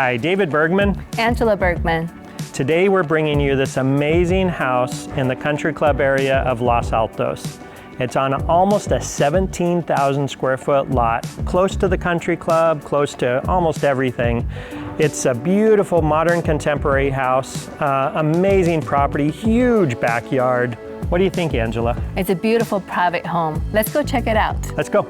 Hi, David Bergman. Angela Bergman. Today we're bringing you this amazing house in the country club area of Los Altos. It's on almost a 17,000 square foot lot, close to the country club, close to almost everything. It's a beautiful modern contemporary house, amazing property, huge backyard. What do you think, Angela? It's a beautiful private home. Let's go check it out. Let's go.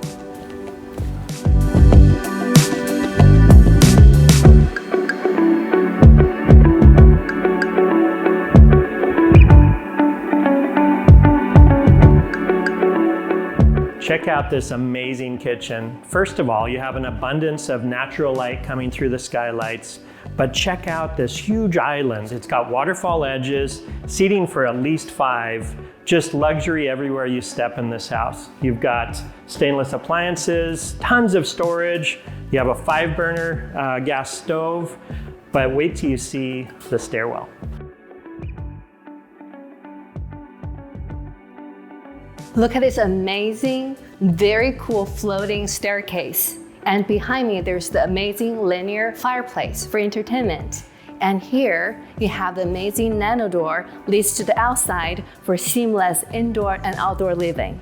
Check out this amazing kitchen. First of all, you have an abundance of natural light coming through the skylights, but check out this huge island. It's got waterfall edges, seating for at least 5, just luxury everywhere you step in this house. You've got stainless appliances, tons of storage. You have a 5-burner gas stove, but wait till you see the stairwell. Look at this amazing, very cool floating staircase. And behind me, there's the amazing linear fireplace for entertainment. And here, you have the amazing Nano door leads to the outside for seamless indoor and outdoor living.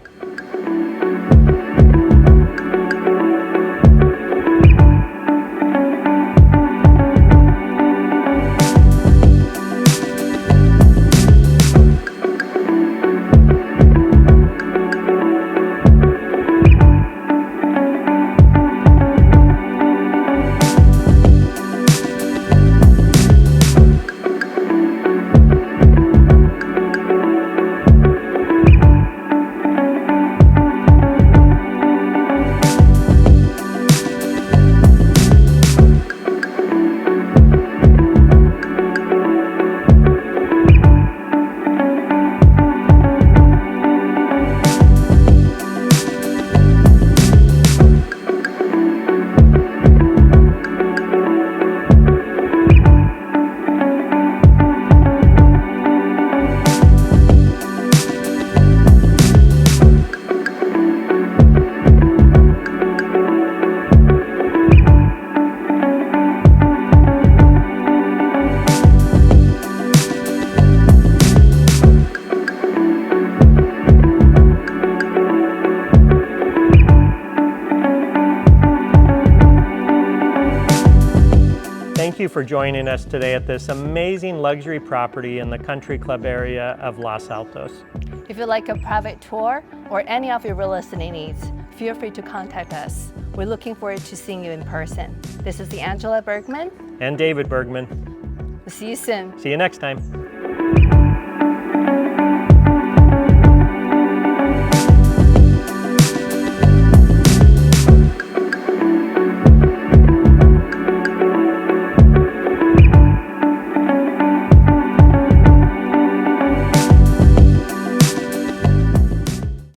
Thank you for joining us today at this amazing luxury property in the country club area of Los Altos. If you'd like a private tour or any of your real estate needs, feel free to contact us. We're looking forward to seeing you in person. This is the Angela Bergman And David Bergman. We'll see you soon. See you next time.